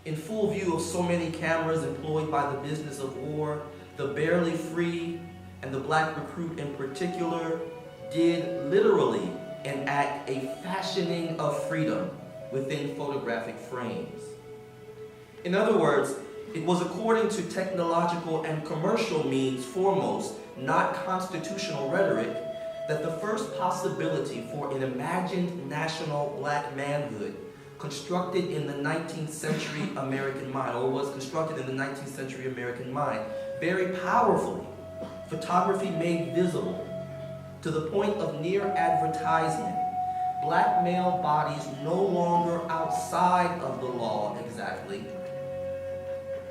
In full view of so many cameras employed by the business of war, the barely free, and the black recruit in particular, did literally enact a fashioning of freedom within photographic frames. In other words, it was according to technological and commercial means foremost, not constitutional rhetoric, that the first possibility for an imagined national black manhood constructed in the 19th century American mind, or was constructed in the 19th century American mind, very powerfully, photography made visible to the point of near advertisement, black male bodies no longer outside of the law exactly,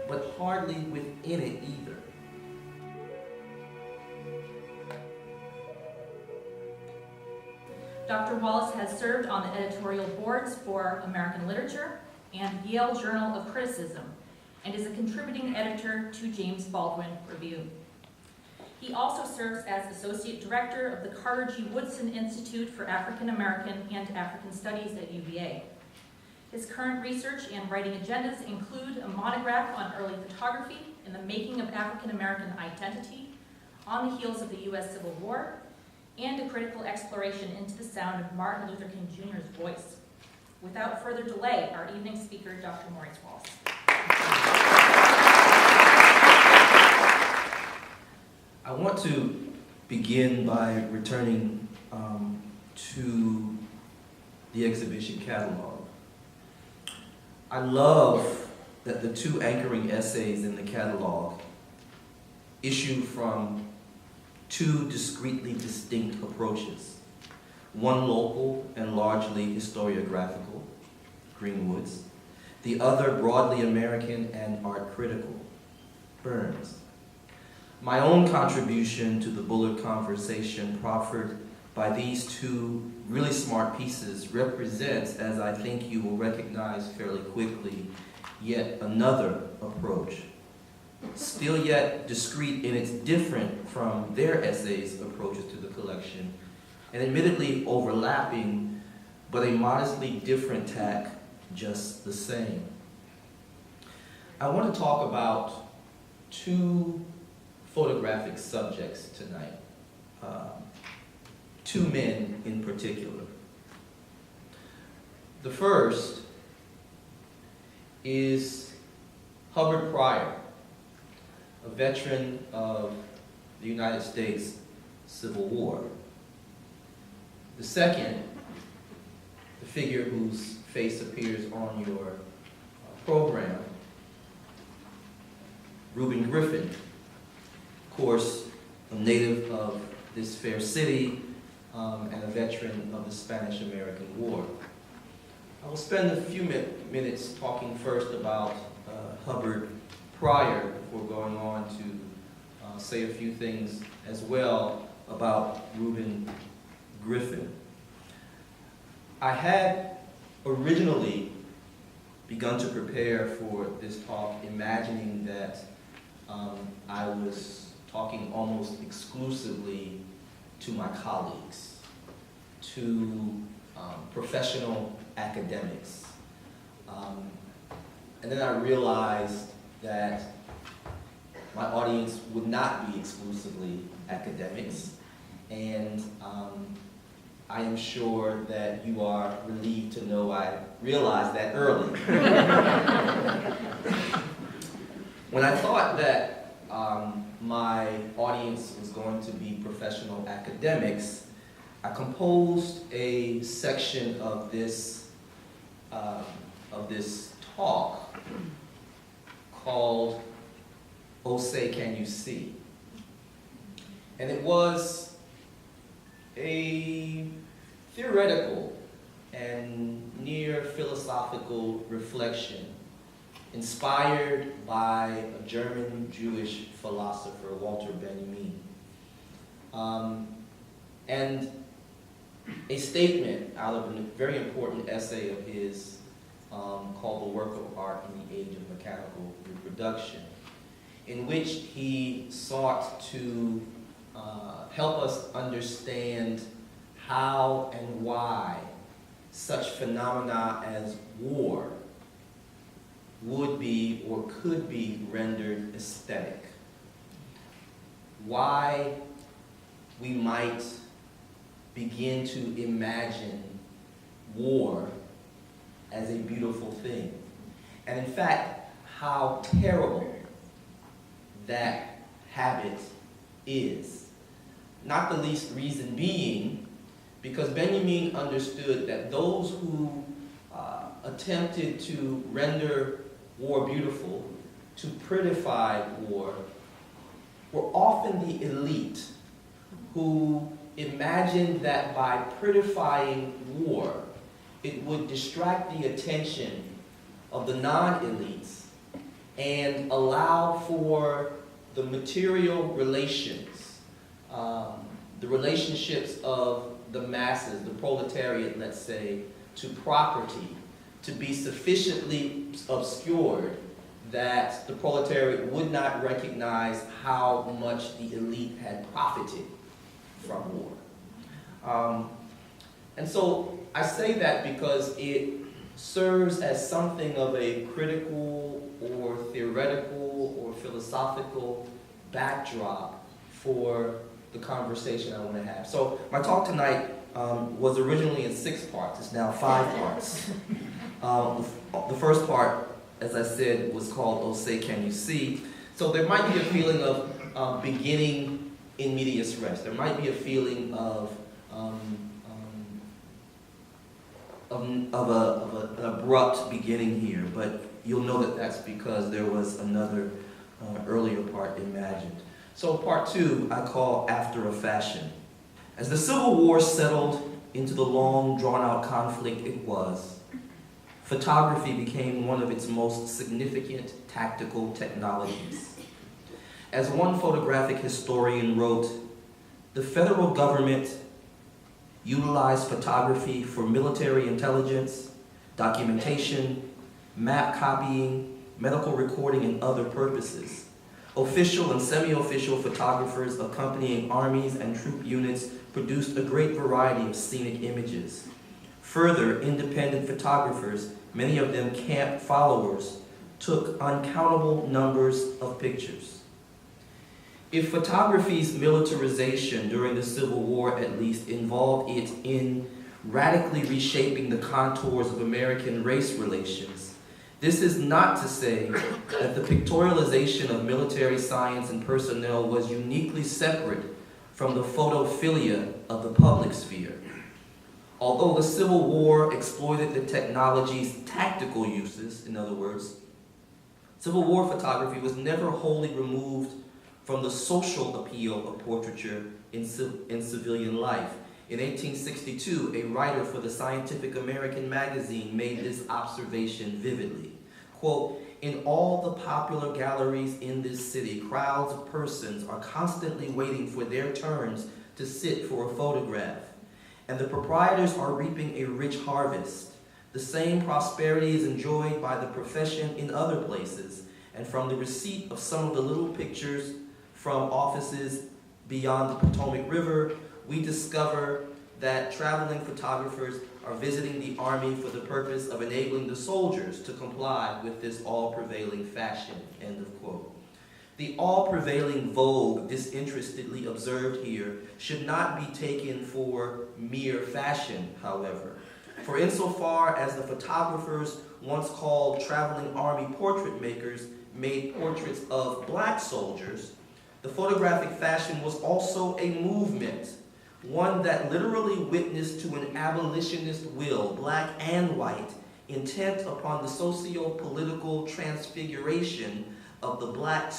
but hardly within it either. Dr. Wallace has served on the editorial boards for American Literature and Yale Journal of Criticism, and is a contributing editor to James Baldwin Review. He also serves as Associate Director of the Carter G. Woodson Institute for African American and African Studies at UVA. His current research and writing agendas include a monograph on early photography and the making of African American identity on the heels of the U.S. Civil War, and a critical exploration into the sound of Martin Luther King Jr.'s voice. Without further delay, our evening speaker, Dr. Maurice Wallace. I want to begin by returning to the exhibition catalog. I love that the two anchoring essays in the catalog issue from two discretely distinct approaches. One local and largely historiographical, Greenwood's. The other broadly American and art critical, Burns. My own contribution to the Bullard conversation proffered by these two really smart pieces represents, as I think you will recognize fairly quickly, yet another approach. Still yet discrete, and it's different from their essays' approaches to the collection, and admittedly overlapping, but a modestly different tack just the same. I want to talk about two photographic subjects tonight, two men in particular. The first is Hubbard Pryor, a veteran of the United States Civil War. The second, the figure whose face appears on your program, Reuben Griffin, of course, a native of this fair city and a veteran of the Spanish-American War. I will spend a few minutes talking first about Hubbard Pryor before going on to say a few things as well about Reuben Griffin. I had originally begun to prepare for this talk imagining that I was talking almost exclusively to my colleagues, to professional academics. And then I realized that my audience would not be exclusively academics, and I am sure that you are relieved to know I realized that early. When I thought that my audience was going to be professional academics, I composed a section of this talk called "Oh Say Can You See?" And it was a theoretical and near philosophical reflection inspired by a German Jewish philosopher, Walter Benjamin, and a statement out of a very important essay of his called "The Work of Art in the Age of Mechanical Reproduction," in which he sought to help us understand how and why such phenomena as war would be or could be rendered aesthetic. Why we might begin to imagine war as a beautiful thing. And in fact, how terrible that habit is. Not the least reason being because Benjamin understood that those who attempted to render war beautiful, to prettify war, were often the elite who imagined that by prettifying war, it would distract the attention of the non-elites and allow for the material relations, the relationships of the masses, the proletariat, let's say, to property, to be sufficiently obscured that the proletariat would not recognize how much the elite had profited from war. And so I say that because it serves as something of a critical or theoretical or philosophical backdrop for the conversation I want to have. So my talk tonight was originally in 6 parts. It's now 5 parts. The first part, as I said, was called "Oh Say Can You See?" So there might be a feeling of beginning in medias res. There might be a feeling of an abrupt beginning here, but you'll know that that's because there was another earlier part imagined. So part 2 I call "After a Fashion." As the Civil War settled into the long, drawn-out conflict it was, photography became one of its most significant tactical technologies. As one photographic historian wrote, the federal government utilized photography for military intelligence, documentation, map copying, medical recording, and other purposes. Official and semi-official photographers accompanying armies and troop units produced a great variety of scenic images. Further, independent photographers, many of them camp followers, took uncountable numbers of pictures. If photography's militarization during the Civil War at least involved it in radically reshaping the contours of American race relations, this is not to say that the pictorialization of military science and personnel was uniquely separate from the photophilia of the public sphere. Although the Civil War exploited the technology's tactical uses, in other words, Civil War photography was never wholly removed from the social appeal of portraiture in civilian life. In 1862, a writer for the Scientific American magazine made this observation vividly. Quote, "In all the popular galleries in this city, crowds of persons are constantly waiting for their turns to sit for a photograph, and the proprietors are reaping a rich harvest. The same prosperity is enjoyed by the profession in other places, and from the receipt of some of the little pictures from offices beyond the Potomac River, we discover that traveling photographers are visiting the army for the purpose of enabling the soldiers to comply with this all-prevailing fashion," end of quote. The all-prevailing vogue disinterestedly observed here should not be taken for mere fashion, however. For insofar as the photographers once called traveling army portrait makers made portraits of black soldiers, the photographic fashion was also a movement, one that literally witnessed to an abolitionist will, black and white, intent upon the socio-political transfiguration of the black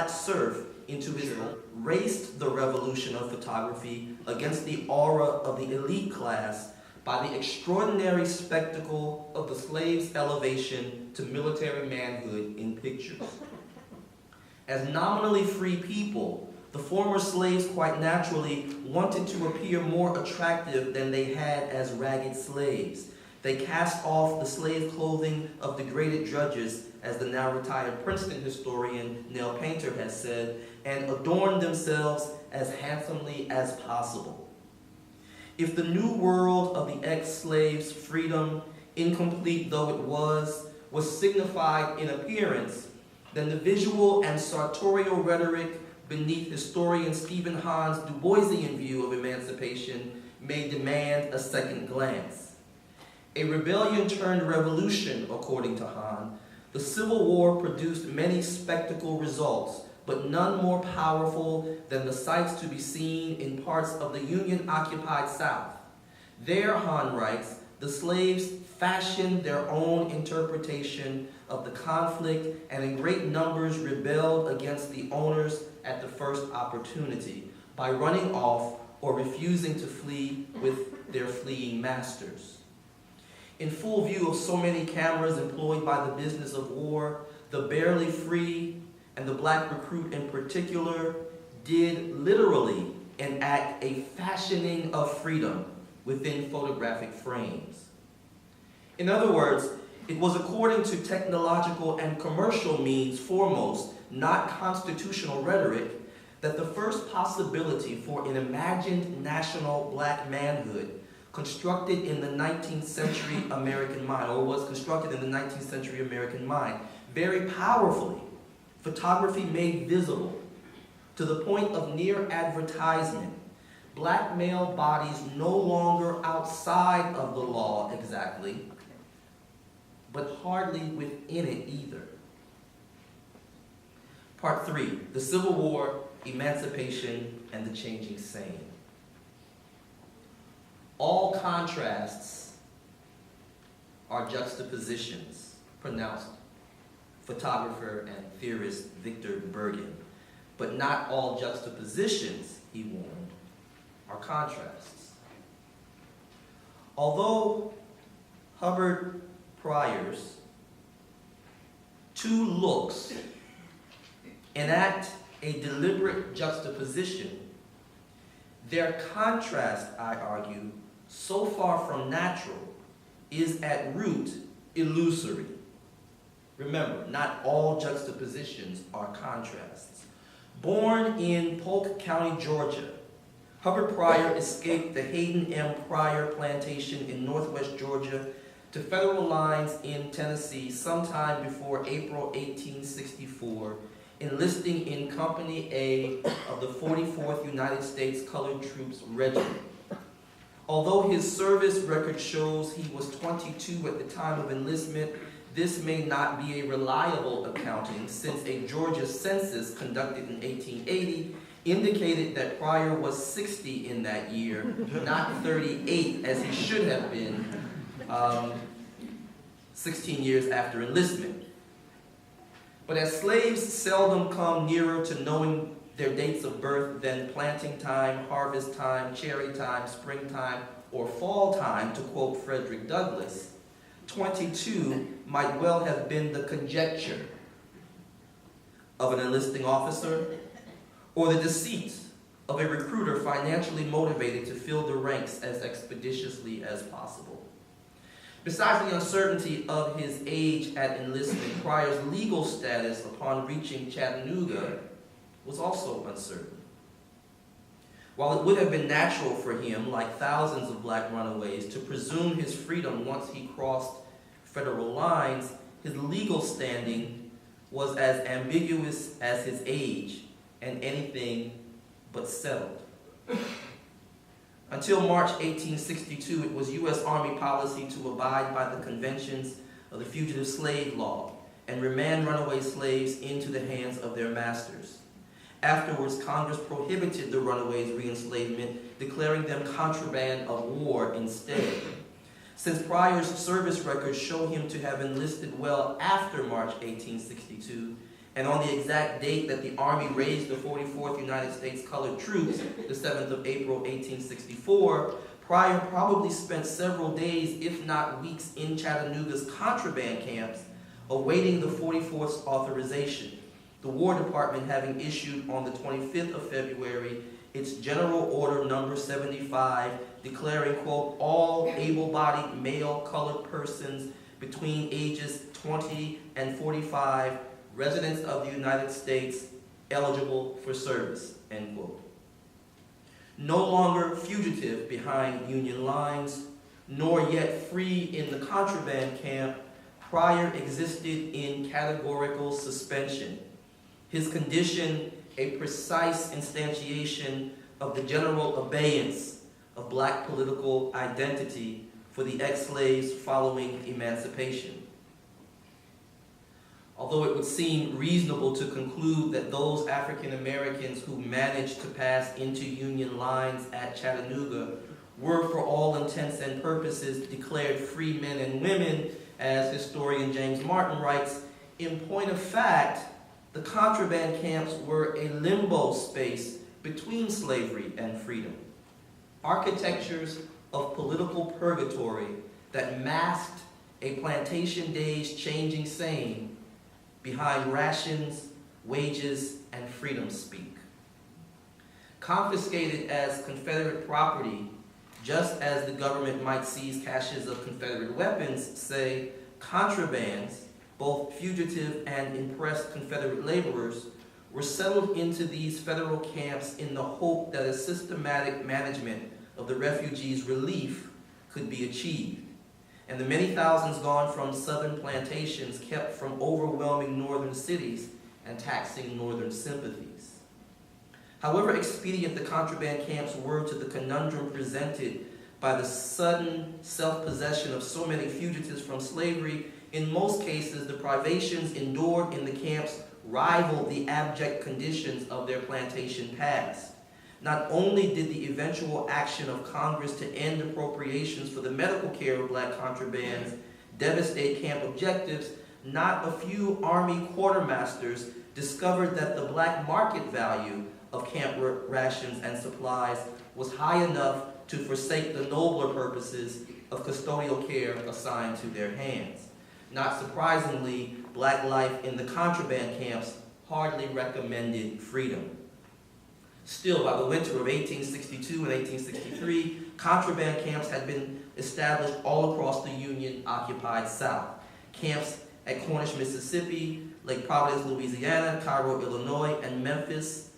serf into his own, raced the revolution of photography against the aura of the elite class by the extraordinary spectacle of the slave's elevation to military manhood in pictures. As nominally free people, the former slaves quite naturally wanted to appear more attractive than they had as ragged slaves. They cast off the slave clothing of degraded drudges, as the now retired Princeton historian Nell Painter has said, and adorned themselves as handsomely as possible. If the new world of the ex-slaves' freedom, incomplete though it was was signified in appearance, then the visual and sartorial rhetoric beneath historian Stephen Hahn's Du Boisian view of emancipation may demand a second glance. A rebellion turned revolution, according to Hahn, the Civil War produced many spectacle results, but none more powerful than the sights to be seen in parts of the Union-occupied South. There, Hahn writes, the slaves fashioned their own interpretation of the conflict and in great numbers rebelled against the owners at the first opportunity by running off or refusing to flee with their fleeing masters. In full view of so many cameras employed by the business of war, the barely free and the black recruit in particular did literally enact a fashioning of freedom within photographic frames. In other words, it was according to technological and commercial means foremost, not constitutional rhetoric, that the first possibility for an imagined national black manhood constructed in the 19th century American mind, or was constructed in the 19th century American mind, very powerfully, photography made visible, to the point of near advertisement, black male bodies no longer outside of the law exactly, but hardly within it either. Part 3, the Civil War, emancipation, and the changing scene. All contrasts are juxtapositions, pronounced photographer and theorist Victor Bergen. But not all juxtapositions, he warned, are contrasts. Although Hubbard Pryor's two looks enact a deliberate juxtaposition, their contrast, I argue, so far from natural, is at root illusory. Remember, not all juxtapositions are contrasts. Born in Polk County, Georgia, Hubbard Pryor escaped the Hayden M. Pryor plantation in northwest Georgia to federal lines in Tennessee sometime before April 1864, enlisting in Company A of the 44th United States Colored Troops Regiment. Although his service record shows he was 22 at the time of enlistment, this may not be a reliable accounting, since a Georgia census conducted in 1880 indicated that Pryor was 60 in that year, not 38 as he should have been 16 years after enlistment. But as slaves seldom come nearer to knowing their dates of birth than planting time, harvest time, cherry time, springtime, or fall time, to quote Frederick Douglass, 22 might well have been the conjecture of an enlisting officer or the deceit of a recruiter financially motivated to fill the ranks as expeditiously as possible. Besides the uncertainty of his age at enlistment, Pryor's legal status upon reaching Chattanooga was also uncertain. While it would have been natural for him, like thousands of black runaways, to presume his freedom once he crossed federal lines, his legal standing was as ambiguous as his age and anything but settled. Until March 1862, it was U.S. Army policy to abide by the conventions of the Fugitive Slave Law and remand runaway slaves into the hands of their masters. Afterwards, Congress prohibited the runaways' re-enslavement, declaring them contraband of war instead. Since Pryor's service records show him to have enlisted well after March 1862, and on the exact date that the Army raised the 44th United States Colored Troops, the 7th of April, 1864, Pryor probably spent several days, if not weeks, in Chattanooga's contraband camps, awaiting the 44th's authorization, the War Department having issued on the 25th of February its General Order Number 75, declaring, quote, all able-bodied male colored persons between ages 20 and 45, residents of the United States, eligible for service, end quote. No longer fugitive behind Union lines, nor yet free in the contraband camp, Pryor existed in categorical suspension, his condition a precise instantiation of the general abeyance of black political identity for the ex-slaves following emancipation. Although it would seem reasonable to conclude that those African Americans who managed to pass into Union lines at Chattanooga were, for all intents and purposes, declared free men and women, as historian James Martin writes, in point of fact, the contraband camps were a limbo space between slavery and freedom. Architectures of political purgatory that masked a plantation day's changing saying behind rations, wages, and freedom speak. Confiscated as Confederate property, just as the government might seize caches of Confederate weapons, say, contrabands, both fugitive and impressed Confederate laborers, were settled into these federal camps in the hope that a systematic management of the refugees' relief could be achieved, and the many thousands gone from southern plantations kept from overwhelming northern cities and taxing northern sympathies. However expedient the contraband camps were to the conundrum presented by the sudden self-possession of so many fugitives from slavery, in most cases the privations endured in the camps rivaled the abject conditions of their plantation past. Not only did the eventual action of Congress to end appropriations for the medical care of black contrabands devastate camp objectives, not a few Army quartermasters discovered that the black market value of camp rations and supplies was high enough to forsake the nobler purposes of custodial care assigned to their hands. Not surprisingly, black life in the contraband camps hardly recommended freedom. Still, by the winter of 1862 and 1863, contraband camps had been established all across the Union-occupied South. Camps at Cornish, Mississippi, Lake Providence, Louisiana, Cairo, Illinois, and Memphis,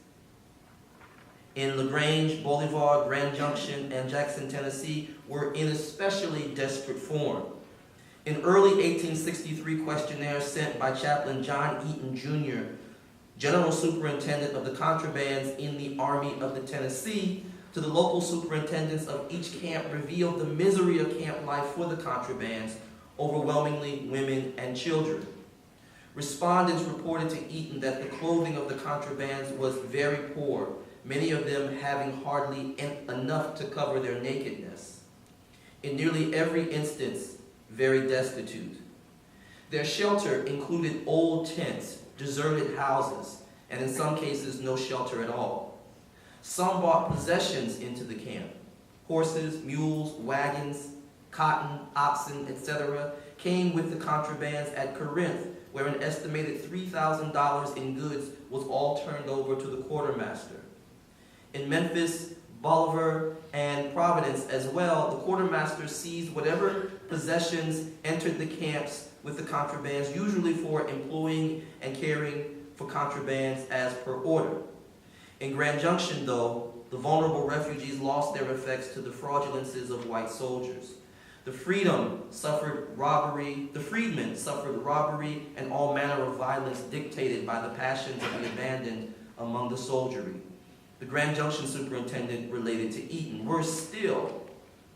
in LaGrange, Bolivar, Grand Junction, and Jackson, Tennessee, were in especially desperate form. In early 1863 questionnaires sent by Chaplain John Eaton, Jr., General Superintendent of the Contrabands in the Army of the Tennessee, to the local superintendents of each camp revealed the misery of camp life for the contrabands, overwhelmingly women and children. Respondents reported to Eaton that the clothing of the contrabands was very poor, many of them having hardly enough to cover their nakedness. In nearly every instance, very destitute. Their shelter included old tents, deserted houses, and in some cases, no shelter at all. Some brought possessions into the camp. Horses, mules, wagons, cotton, oxen, etc. came with the contrabands at Corinth, where an estimated $3,000 in goods was all turned over to the quartermaster. In Memphis, Bolivar, and Providence as well, the quartermaster seized whatever possessions entered the camps with the contrabands, usually for employing and caring for contrabands as per order. In Grand Junction, though, the vulnerable refugees lost their effects to the fraudulences of white soldiers. The freedmen suffered robbery and all manner of violence dictated by the passions of the abandoned among the soldiery. The Grand Junction superintendent related to Eaton. Worse still,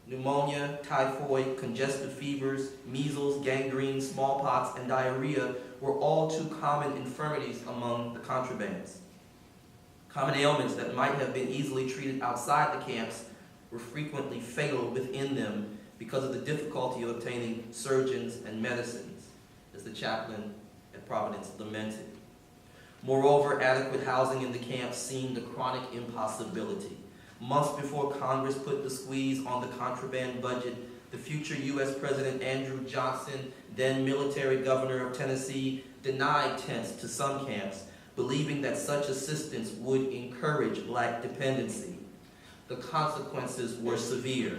pneumonia, typhoid, congestive fevers, measles, gangrene, smallpox, and diarrhea were all too common infirmities among the contrabands. Common ailments that might have been easily treated outside the camps were frequently fatal within them because of the difficulty of obtaining surgeons and medicines, as the chaplain at Providence lamented. Moreover, adequate housing in the camps seemed a chronic impossibility. Months before Congress put the squeeze on the contraband budget, the future U.S. President Andrew Johnson, then military governor of Tennessee, denied tents to some camps, believing that such assistance would encourage black dependency. The consequences were severe.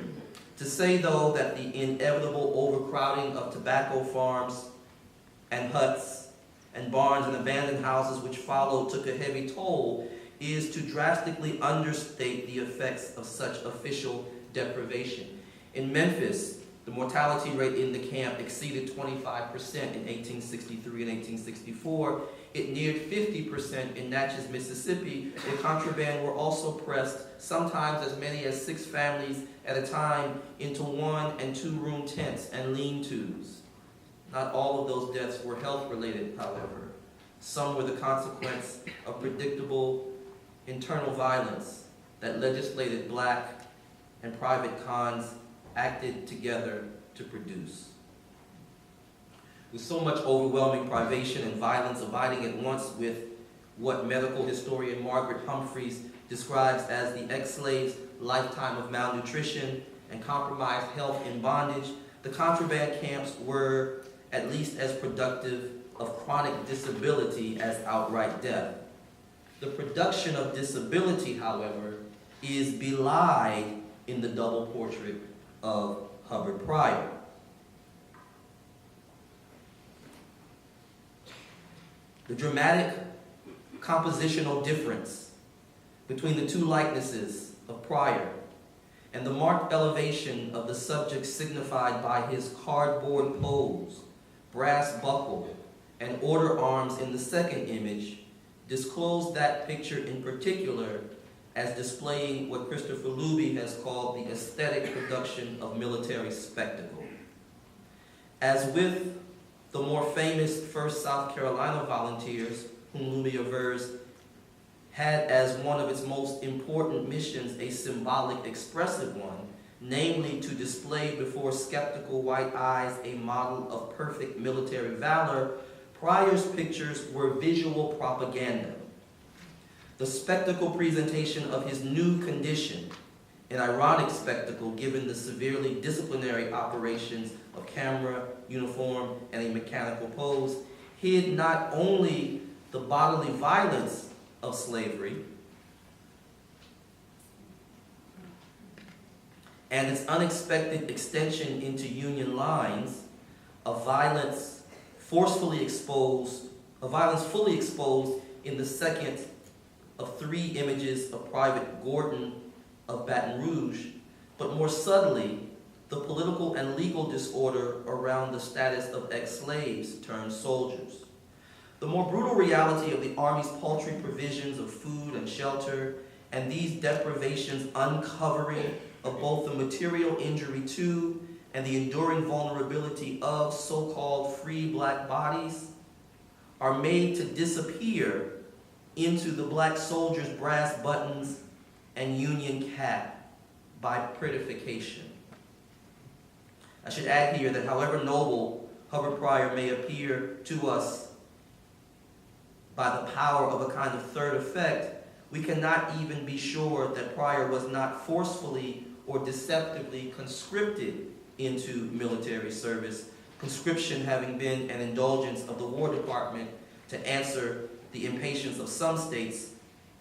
To say, though, that the inevitable overcrowding of tobacco farms and huts and barns and abandoned houses which followed took a heavy toll is to drastically understate the effects of such official deprivation. In Memphis, The mortality rate in the camp exceeded 25% in 1863 and 1864. It neared 50% in Natchez, Mississippi, where contraband were also pressed, sometimes as many as 6 families at a time, into 1- and 2-room tents and lean-tos. Not all of those deaths were health-related, however. Some were the consequence of predictable internal violence that legislated black and private cons acted together to produce. With so much overwhelming privation and violence abiding at once with what medical historian Margaret Humphreys describes as the ex-slave's lifetime of malnutrition and compromised health in bondage, the contraband camps were at least as productive of chronic disability as outright death. The production of disability, however, is belied in the double portrait of Hubbard Pryor. The dramatic compositional difference between the two likenesses of Pryor and the marked elevation of the subject signified by his cardboard pose, brass buckle, and order arms in the second image disclose that picture in particular as displaying what Christopher Luby has called the aesthetic production of military spectacle. As with the more famous 1st South Carolina Volunteers, whom Luby avers had as one of its most important missions a symbolic, expressive one, namely to display before skeptical white eyes a model of perfect military valor, Pryor's pictures were visual propaganda. The spectacle presentation of his new condition, an ironic spectacle given the severely disciplinary operations of camera, uniform, and a mechanical pose, hid not only the bodily violence of slavery and its unexpected extension into Union lines, a violence fully exposed in the second of 3 images of Private Gordon of Baton Rouge, but more subtly, the political and legal disorder around the status of ex-slaves turned soldiers. The more brutal reality of the Army's paltry provisions of food and shelter, and these deprivations uncovering of both the material injury to and the enduring vulnerability of so-called free black bodies, are made to disappear into the black soldier's brass buttons and Union cap by prettification. I should add here that however noble Hubbard Pryor may appear to us by the power of a kind of third effect, we cannot even be sure that Pryor was not forcefully or deceptively conscripted into military service, conscription having been an indulgence of the War Department to answer the impatience of some states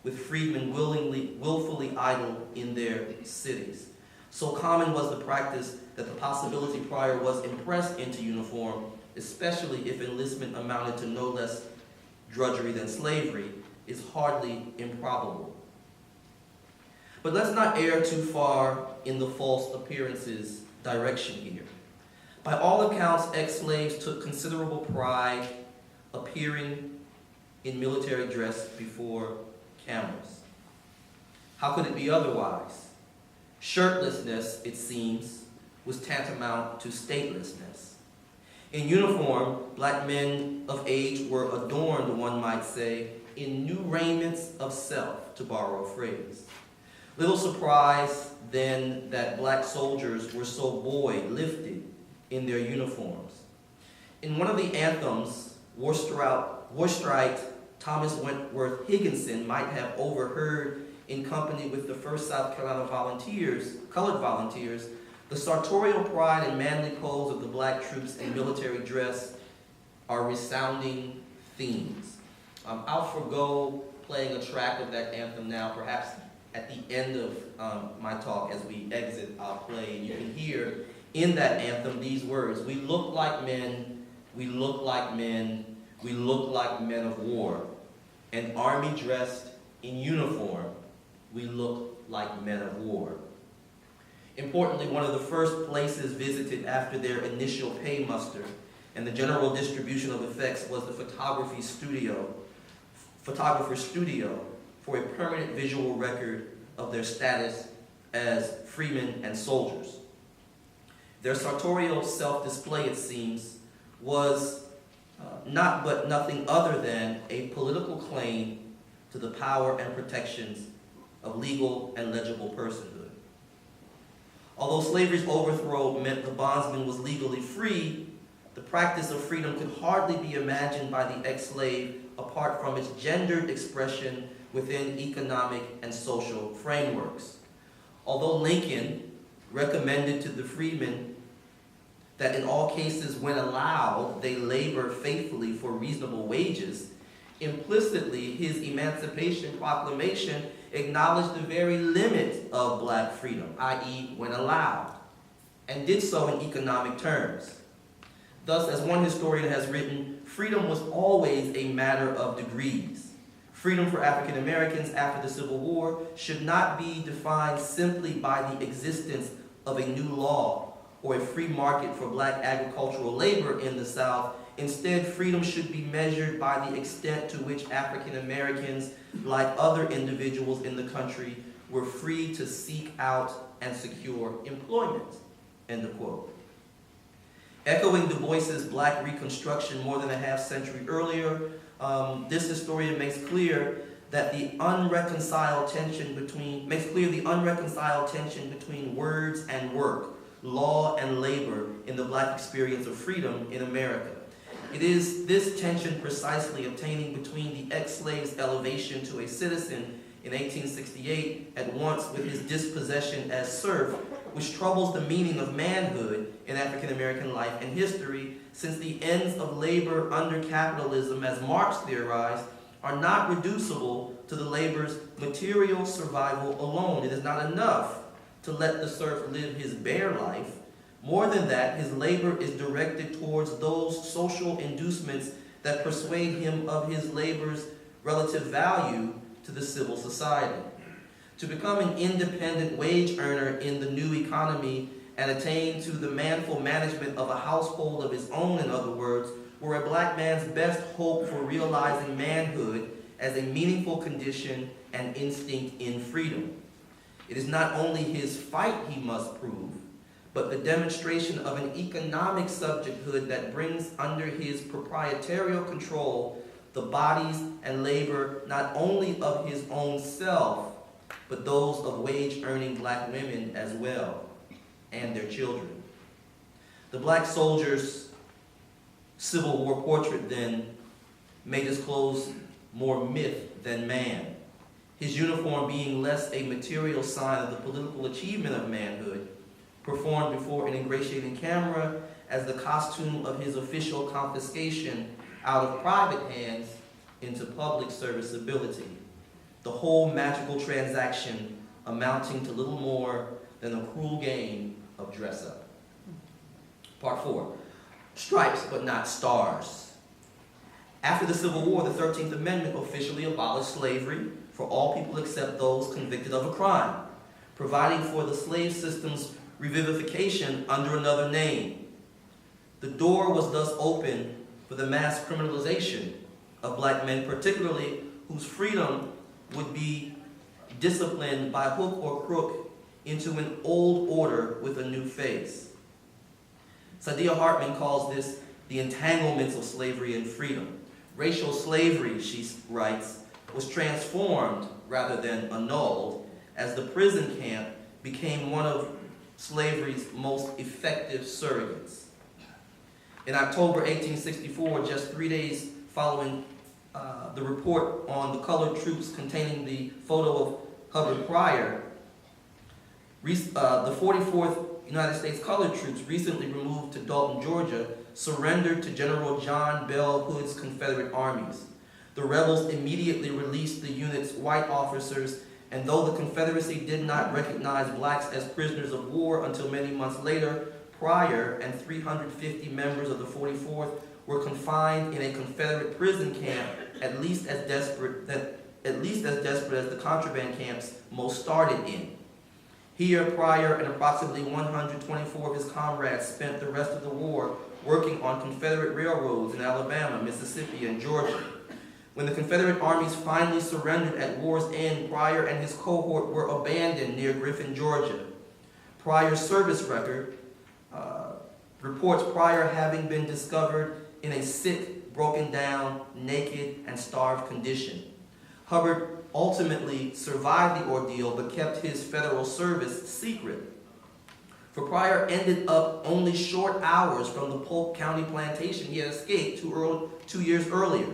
with freedmen willfully idle in their cities. So common was the practice that the possibility Pryor was impressed into uniform, especially if enlistment amounted to no less drudgery than slavery, is hardly improbable. But let's not err too far in the false appearances direction here. By all accounts, ex-slaves took considerable pride appearing in military dress before cameras. How could it be otherwise? Shirtlessness, it seems, was tantamount to statelessness. In uniform, black men of age were adorned, one might say, in new raiments of self, to borrow a phrase. Little surprise then that black soldiers were so buoyed, lifted in their uniforms. In one of the anthems, Worcesterite Thomas Wentworth Higginson might have overheard in company with the 1st South Carolina Volunteers, colored volunteers, the sartorial pride and manly pose of the black troops in military dress are resounding themes. I'll forego playing a track of that anthem now. Perhaps at the end of my talk, as we exit, I'll play, and you can hear in that anthem these words: "We look like men, we look like men, we look like men of war. An army dressed in uniform, we look like men of war." Importantly, one of the first places visited after their initial pay muster and the general distribution of effects was the photographer's studio for a permanent visual record of their status as freemen and soldiers. Their sartorial self-display, it seems, was nothing other than a political claim to the power and protections of legal and legible personhood. Although slavery's overthrow meant the bondsman was legally free, the practice of freedom could hardly be imagined by the ex-slave apart from its gendered expression within economic and social frameworks. Although Lincoln recommended to the freedmen that in all cases when allowed, they labor faithfully for reasonable wages, implicitly his Emancipation Proclamation acknowledged the very limit of black freedom, i.e. when allowed, and did so in economic terms. Thus, as one historian has written, freedom was always a matter of degrees. Freedom for African Americans after the Civil War should not be defined simply by the existence of a new law or a free market for black agricultural labor in the South. Instead, freedom should be measured by the extent to which African Americans, like other individuals in the country, were free to seek out and secure employment. End of quote. Echoing Du Bois's Black Reconstruction more than a half century earlier, this historian makes clear the unreconciled tension between words and work, law and labor in the black experience of freedom in America. It is this tension precisely obtaining between the ex-slave's elevation to a citizen in 1868 at once with his dispossession as serf, which troubles the meaning of manhood in African American life and history, since the ends of labor under capitalism, as Marx theorized, are not reducible to the labor's material survival alone. It is not enough to let the serf live his bare life. More than that, his labor is directed towards those social inducements that persuade him of his labor's relative value to the civil society. To become an independent wage earner in the new economy and attain to the manful management of a household of his own, in other words, were a black man's best hope for realizing manhood as a meaningful condition and instinct in freedom. It is not only his fight he must prove, but the demonstration of an economic subjecthood that brings under his proprietarial control the bodies and labor not only of his own self, but those of wage-earning black women as well, and their children. The black soldier's Civil War portrait, then, may disclose more myth than man, his uniform being less a material sign of the political achievement of manhood, performed before an ingratiating camera, as the costume of his official confiscation out of private hands into public serviceability. The whole magical transaction amounting to little more than a cruel game of dress-up. Part 4, stripes but not stars. After the Civil War, the 13th Amendment officially abolished slavery for all people except those convicted of a crime, providing for the slave system's revivification under another name. The door was thus open for the mass criminalization of black men, particularly whose freedom would be disciplined by hook or crook into an old order with a new face. Saidiya Hartman calls this the entanglements of slavery and freedom. Racial slavery, she writes, was transformed rather than annulled as the prison camp became one of slavery's most effective surrogates. In October 1864, just 3 days following the report on the colored troops containing the photo of Hubbard Pryor, the 44th United States Colored Troops, recently removed to Dalton, Georgia, surrendered to General John Bell Hood's Confederate armies. The rebels immediately released the unit's white officers, and though the Confederacy did not recognize blacks as prisoners of war until many months later, Pryor and 350 members of the 44th were confined in a Confederate prison camp, at least as desperate as the contraband camps most started in. Here, Pryor and approximately 124 of his comrades spent the rest of the war working on Confederate railroads in Alabama, Mississippi, and Georgia. When the Confederate armies finally surrendered at war's end, Pryor and his cohort were abandoned near Griffin, Georgia. Pryor's service record reports Pryor having been discovered in a sick, broken down, naked, and starved condition. Hubbard ultimately survived the ordeal but kept his federal service secret. For Pryor ended up only short hours from the Polk County plantation he had escaped 2 years earlier.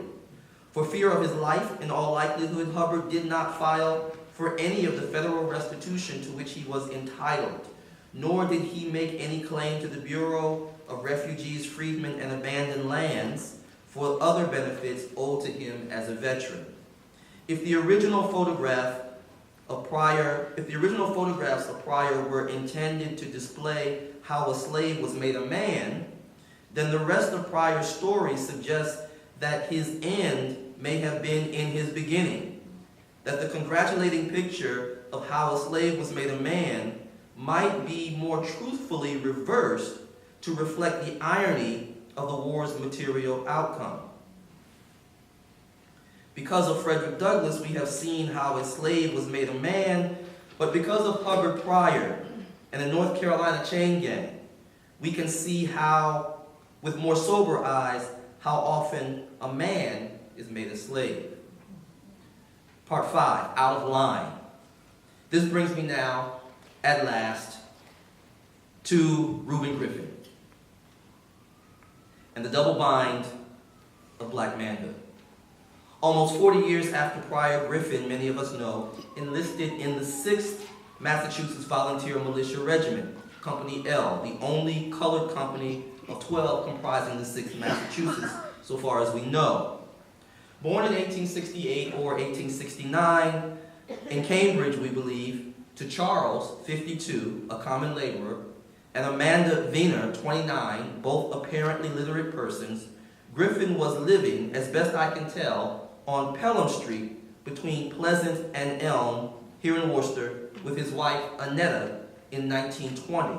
For fear of his life, in all likelihood, Hubbard did not file for any of the federal restitution to which he was entitled, nor did he make any claim to the Bureau of Refugees, Freedmen, and Abandoned Lands for other benefits owed to him as a veteran. If the original photographs of Pryor were intended to display how a slave was made a man, then the rest of Pryor's story suggests that his end may have been in his beginning, that the congratulating picture of how a slave was made a man might be more truthfully reversed to reflect the irony of the war's material outcome. Because of Frederick Douglass, we have seen how a slave was made a man, but because of Hubbard Pryor and the North Carolina chain gang, we can see how, with more sober eyes, how often a man is made a slave. Part 5, Out of Line. This brings me now, at last, to Reuben Griffin and the double bind of black manhood. Almost 40 years after Pryor, Griffin, many of us know, enlisted in the 6th Massachusetts Volunteer Militia Regiment, Company L, the only colored company of 12 comprising the 6th Massachusetts, so far as we know. Born in 1868 or 1869, in Cambridge, we believe, to Charles, 52, a common laborer, and Amanda Wiener, 29, both apparently literate persons, Griffin was living, as best I can tell, on Pelham Street between Pleasant and Elm here in Worcester with his wife Annetta in 1920.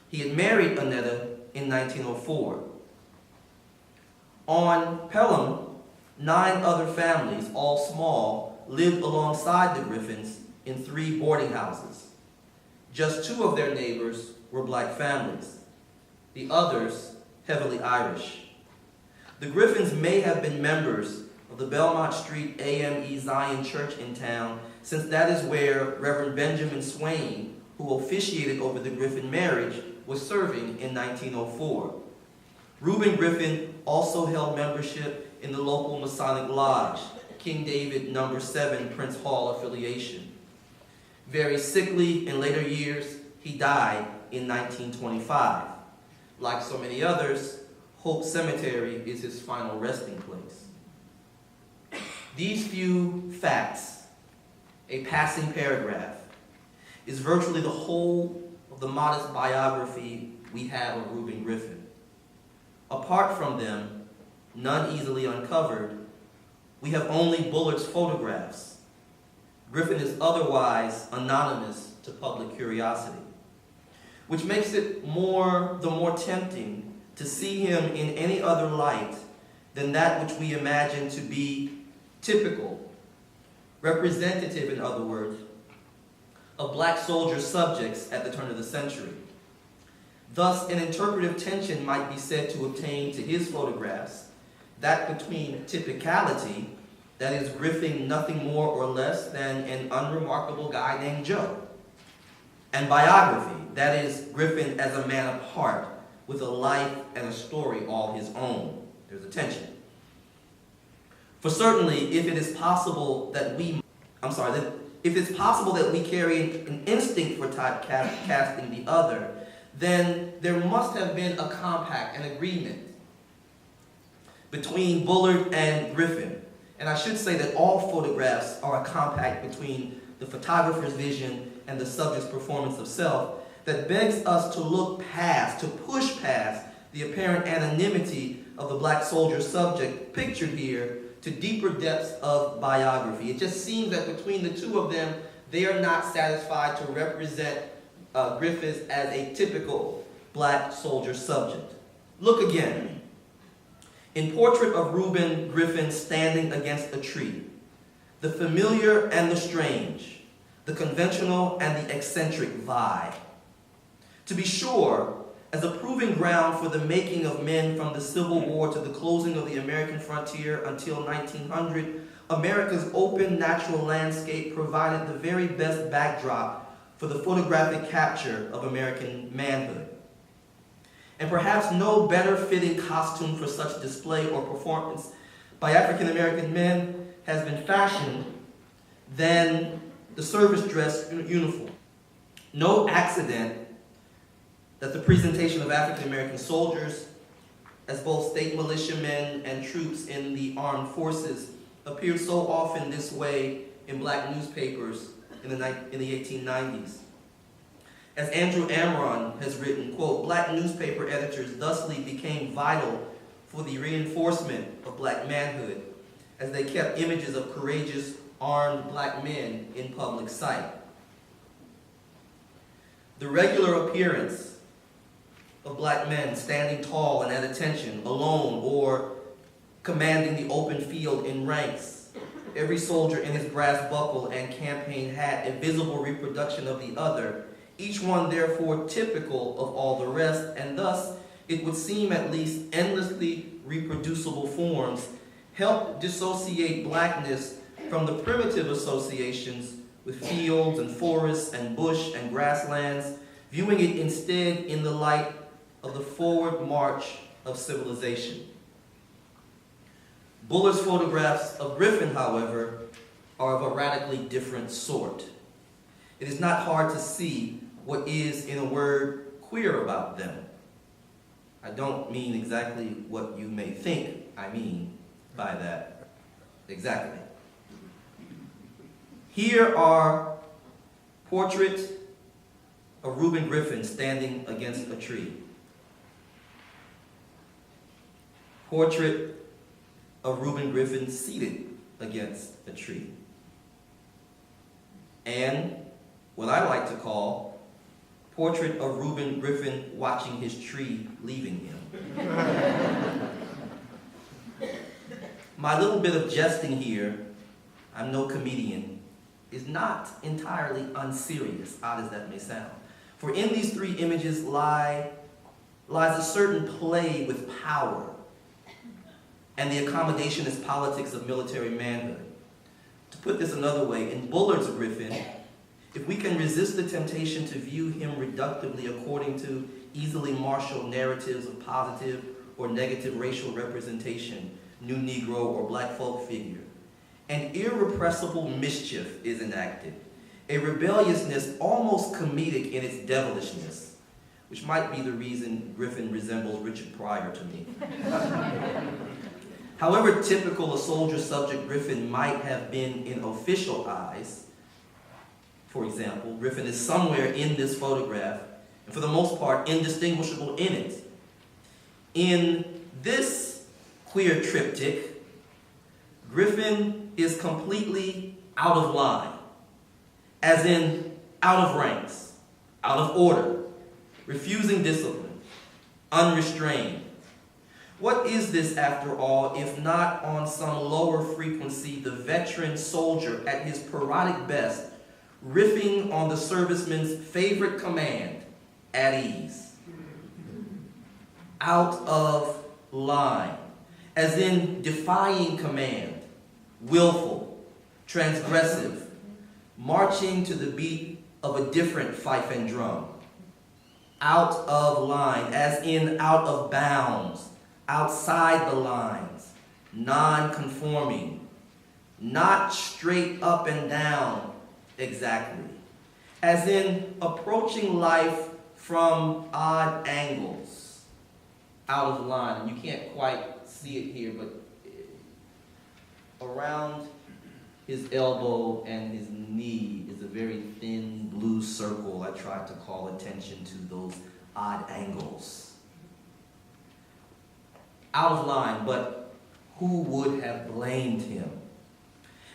He had married Annetta in 1904. On Pelham, 9 other families, all small, lived alongside the Griffins in 3 boarding houses. Just 2 of their neighbors were black families, the others heavily Irish. The Griffins may have been members of the Belmont Street AME Zion Church in town, since that is where Reverend Benjamin Swain, who officiated over the Griffin marriage, was serving in 1904. Reuben Griffin also held membership in the local Masonic Lodge, King David No. 7 Prince Hall affiliation. Very sickly in later years, he died in 1925. Like so many others, Hope Cemetery is his final resting place. These few facts, a passing paragraph, is virtually the whole of the modest biography we have of Reuben Griffin. Apart from them, none easily uncovered, we have only Bullard's photographs. Griffin is otherwise anonymous to public curiosity, which makes it the more tempting to see him in any other light than that which we imagine to be typical, representative, in other words, of black soldier subjects at the turn of the century. Thus, an interpretive tension might be said to obtain to his photographs, that between typicality, that is Griffin nothing more or less than an unremarkable guy named Joe, and biography, that is Griffin as a man apart, with a life and a story all his own. There's a tension. For certainly, if it's possible that we carry an instinct for typecasting the other, then there must have been a compact, an agreement between Bullard and Griffin. And I should say that all photographs are a compact between the photographer's vision and the subject's performance of self that begs us to look past, to push past the apparent anonymity of the black soldier subject pictured here to deeper depths of biography. It just seems that between the 2 of them, they are not satisfied to represent Griffith as a typical black soldier subject. Look again. In Portrait of Reuben Griffin Standing Against a Tree, the familiar and the strange, the conventional and the eccentric vie. To be sure, as a proving ground for the making of men from the Civil War to the closing of the American frontier until 1900, America's open natural landscape provided the very best backdrop for the photographic capture of American manhood. And perhaps no better fitting costume for such display or performance by African American men has been fashioned than the service dress uniform. No accident that the presentation of African American soldiers as both state militiamen and troops in the armed forces appeared so often this way in black newspapers in the 1890s. As Andrew Amron has written, quote, black newspaper editors thusly became vital for the reinforcement of black manhood as they kept images of courageous, armed black men in public sight. The regular appearance of black men standing tall and at attention, alone or commanding the open field in ranks, every soldier in his brass buckle and campaign hat, a visible reproduction of the other, each one therefore typical of all the rest, and thus, it would seem at least endlessly reproducible forms, help dissociate blackness from the primitive associations with fields and forests and bush and grasslands, viewing it instead in the light of the forward march of civilization. Bullard's photographs of Griffin, however, are of a radically different sort. It is not hard to see what is, in a word, queer about them. I don't mean exactly what you may think I mean by that exactly. Here are portraits of Reuben Griffin standing against a tree. Portrait of Reuben Griffin seated against a tree. And what I like to call portrait of Reuben Griffin watching his tree leaving him. My little bit of jesting here, I'm no comedian, is not entirely unserious, odd as that may sound. For in these three images lies a certain play with power and the accommodationist politics of military manhood. To put this another way, in Bullard's Griffin, if we can resist the temptation to view him reductively according to easily marshaled narratives of positive or negative racial representation, new Negro or black folk figure, an irrepressible mischief is enacted, a rebelliousness almost comedic in its devilishness, which might be the reason Griffin resembles Richard Pryor to me. However typical a soldier subject Griffin might have been in official eyes, for example, Griffin is somewhere in this photograph, and for the most part, indistinguishable in it. In this queer triptych, Griffin is completely out of line, as in out of ranks, out of order, refusing discipline, unrestrained. What is this, after all, if not on some lower frequency the veteran soldier at his parodic best, riffing on the serviceman's favorite command, at ease? Out of line, as in defying command, willful, transgressive, marching to the beat of a different fife and drum. Out of line, as in out of bounds, outside the lines, non-conforming, not straight up and down exactly, as in approaching life from odd angles, out of line. You can't quite see it here, but around his elbow and his knee is a very thin blue circle. I tried to call attention to those odd angles. Out of line, but who would have blamed him?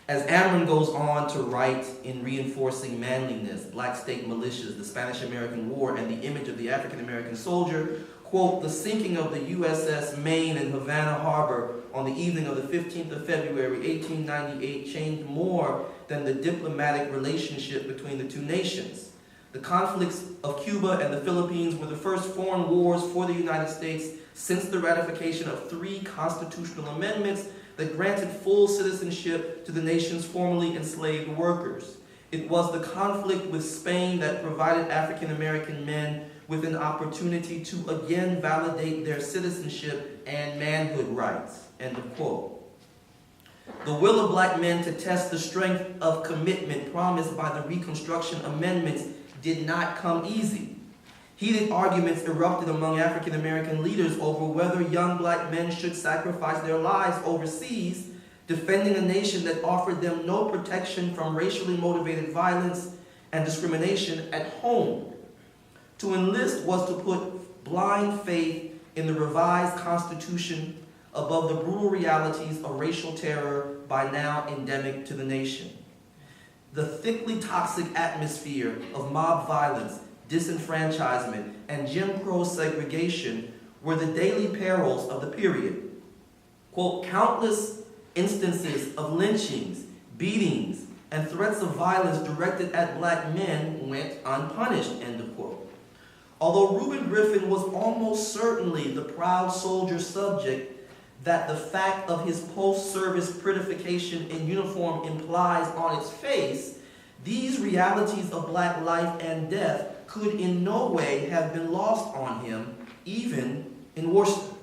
As Itinerant goes on to write in Reinforcing Manliness, Black State Militias, the Spanish-American War, and the Image of the African-American Soldier, quote, the sinking of the USS Maine in Havana Harbor on the evening of the 15th of February, 1898, changed more than the diplomatic relationship between the two nations. The conflicts of Cuba and the Philippines were the first foreign wars for the United States since the ratification of 3 constitutional amendments that granted full citizenship to the nation's formerly enslaved workers. It was the conflict with Spain that provided African American men with an opportunity to again validate their citizenship and manhood rights, end of quote. The will of black men to test the strength of commitment promised by the Reconstruction Amendments did not come easy. Heated arguments erupted among African American leaders over whether young black men should sacrifice their lives overseas, defending a nation that offered them no protection from racially motivated violence and discrimination at home. To enlist was to put blind faith in the revised Constitution above the brutal realities of racial terror by now endemic to the nation. The thickly toxic atmosphere of mob violence, disenfranchisement, and Jim Crow segregation were the daily perils of the period. Quote, countless instances of lynchings, beatings, and threats of violence directed at black men went unpunished, end of quote. Although Reuben Griffin was almost certainly the proud soldier subject that the fact of his post-service prettification in uniform implies on its face, these realities of black life and death could in no way have been lost on him, even in Worcester.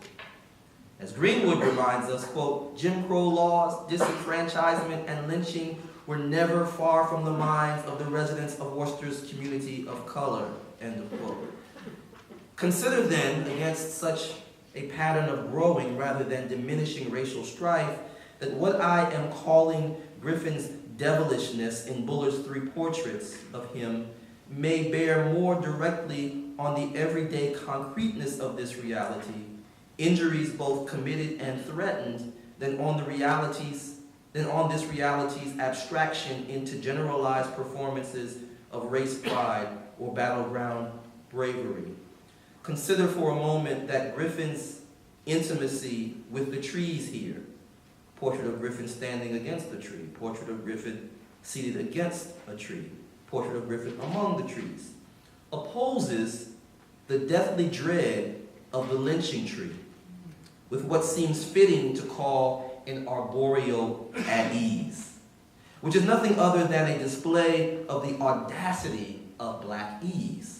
As Greenwood reminds us, quote, Jim Crow laws, disenfranchisement, and lynching were never far from the minds of the residents of Worcester's community of color, end of quote. Consider then, against such a pattern of growing rather than diminishing racial strife, that what I am calling Griffin's devilishness in Bullard's 3 portraits of him may bear more directly on the everyday concreteness of this reality, injuries both committed and threatened, than on this reality's abstraction into generalized performances of race pride or battleground bravery. Consider for a moment that Griffin's intimacy with the trees here. Portrait of Griffin standing against the tree. Portrait of Griffin seated against a tree. Portrait of Griffin among the trees. Opposes the deathly dread of the lynching tree with what seems fitting to call an arboreal at ease, which is nothing other than a display of the audacity of black ease.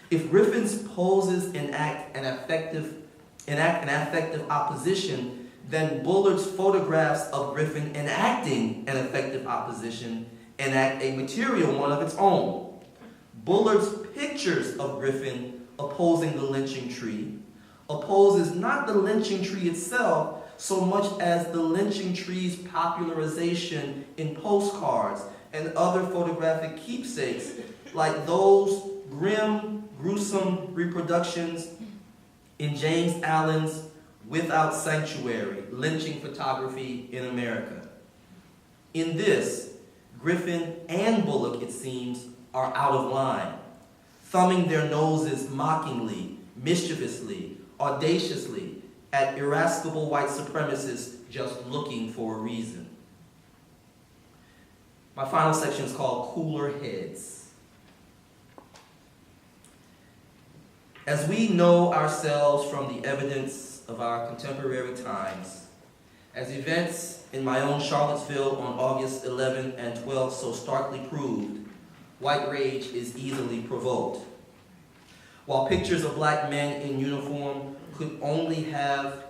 If Griffin's poses enact an affective opposition, then Bullard's photographs of Griffin enacting an effective opposition enact a material one of its own. Bullard's pictures of Griffin opposing the lynching tree opposes not the lynching tree itself so much as the lynching tree's popularization in postcards and other photographic keepsakes like those grim, gruesome reproductions in James Allen's Without Sanctuary, Lynching Photography in America. In this, Griffin and Bullock, it seems, are out of line, thumbing their noses mockingly, mischievously, audaciously at irascible white supremacists just looking for a reason. My final section is called Cooler Heads. As we know ourselves from the evidence of our contemporary times, as events in my own Charlottesville on August 11 and 12 so starkly proved, white rage is easily provoked. While pictures of black men in uniform could only have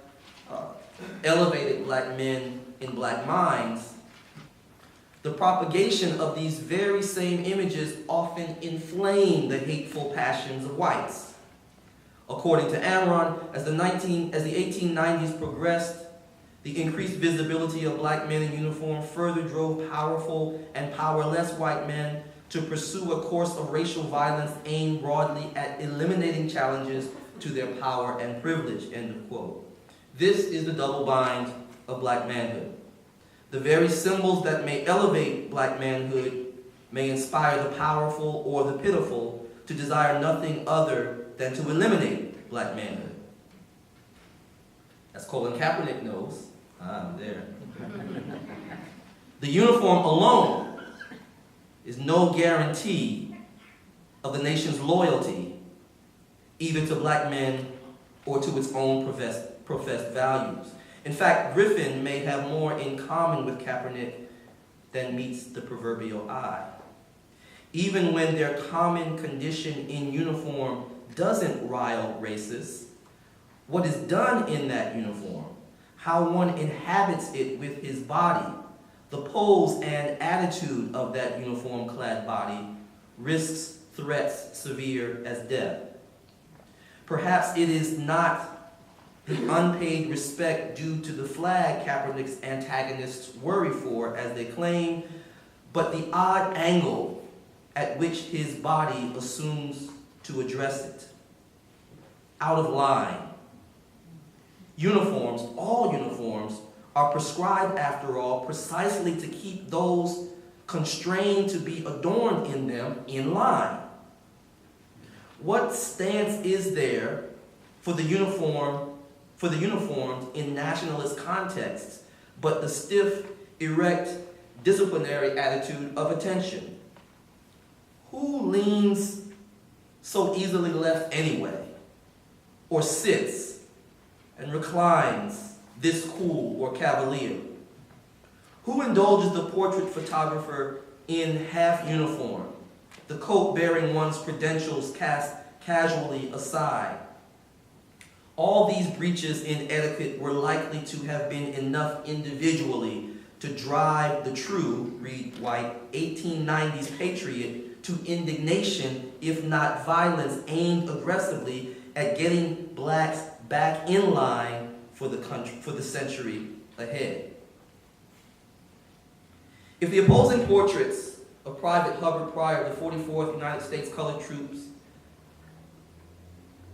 elevated black men in black minds, the propagation of these very same images often inflame the hateful passions of whites. According to Itinerant, as the 1890s progressed, the increased visibility of black men in uniform further drove powerful and powerless white men to pursue a course of racial violence aimed broadly at eliminating challenges to their power and privilege, end of quote. This is the double bind of black manhood. The very symbols that may elevate black manhood may inspire the powerful or the pitiful to desire nothing other than to eliminate black manhood. As Colin Kaepernick knows, I'm there. The uniform alone is no guarantee of the nation's loyalty, either to black men or to its own professed values. In fact, Griffin may have more in common with Kaepernick than meets the proverbial eye. Even when their common condition in uniform doesn't rile racists, what is done in that uniform, how one inhabits it with his body, the pose and attitude of that uniform-clad body risks threats severe as death. Perhaps it is not the unpaid respect due to the flag Kaepernick's antagonists worry for, as they claim, but the odd angle at which his body assumes to address it. Out of line. Uniforms, all uniforms, are prescribed, after all, precisely to keep those constrained to be adorned in them in line. What stance is there for the uniforms in nationalist contexts but the stiff, erect, disciplinary attitude of attention? Who leans so easily left anyway, or sits and reclines this cool or cavalier? Who indulges the portrait photographer in half uniform, the coat bearing one's credentials cast casually aside? All these breaches in etiquette were likely to have been enough individually to drive the true, read White, 1890s patriot to indignation, if not violence, aimed aggressively at getting blacks back in line for the century ahead. If the opposing portraits of Private Hubbard Pryor of the 44th United States Colored Troops,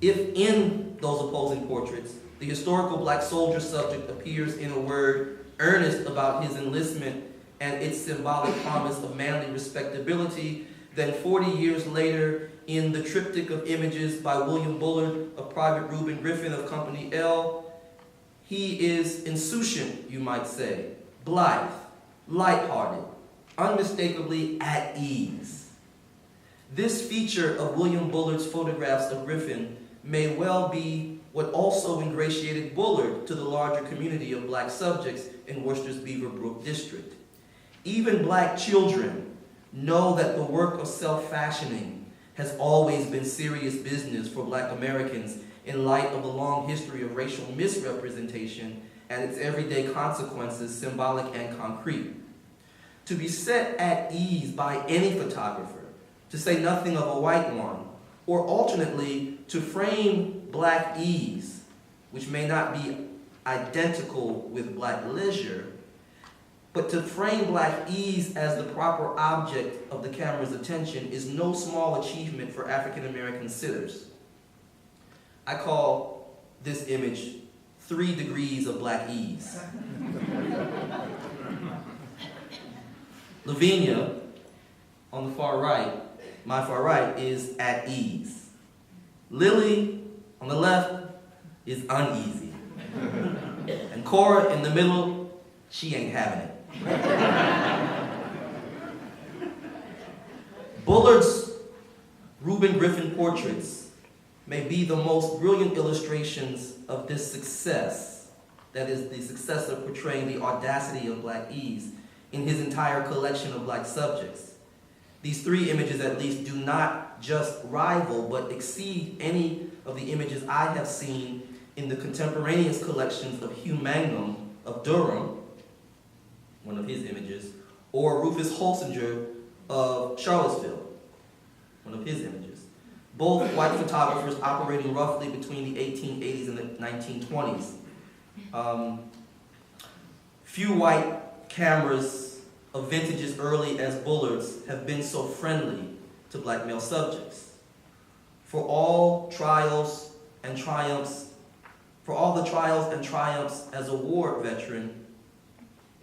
if in those opposing portraits the historical black soldier subject appears, in a word, earnest about his enlistment and its symbolic promise of manly respectability, then 40 years later, in the triptych of images by William Bullard of Private Reuben Griffin of Company L, he is insouciant, you might say, blithe, lighthearted, unmistakably at ease. This feature of William Bullard's photographs of Griffin may well be what also ingratiated Bullard to the larger community of black subjects in Worcester's Beaver Brook district. Even black children know that the work of self-fashioning has always been serious business for black Americans in light of the long history of racial misrepresentation and its everyday consequences, symbolic and concrete. To be set at ease by any photographer, to say nothing of a white one, or alternately to frame black ease, which may not be identical with black leisure, but to frame black ease as the proper object of the camera's attention is no small achievement for African American sitters. I call this image 3 degrees of black ease. Lavinia, on the far right, my far right, is at ease. Lily, on the left, is uneasy. And Cora, in the middle, she ain't having it. Bullard's Reuben Griffin portraits may be the most brilliant illustrations of this success, that is, the success of portraying the audacity of black ease in his entire collection of black subjects. These 3 images, at least, do not just rival but exceed any of the images I have seen in the contemporaneous collections of Hugh Mangum of Durham, one of his images, or Rufus Holsinger of Charlottesville, one of his images. Both white photographers operating roughly between the 1880s and the 1920s. Few white cameras of vintage as early as Bullard's have been so friendly to black male subjects. For all the trials and triumphs as a war veteran,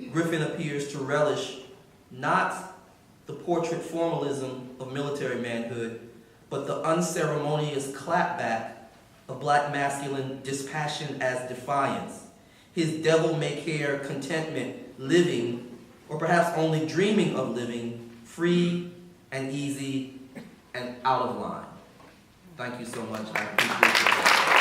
Griffin appears to relish not the portrait formalism of military manhood, but the unceremonious clapback of black masculine dispassion as defiance, his devil-may-care contentment living, or perhaps only dreaming of living, free and easy and out of line. Thank you so much. I appreciate it.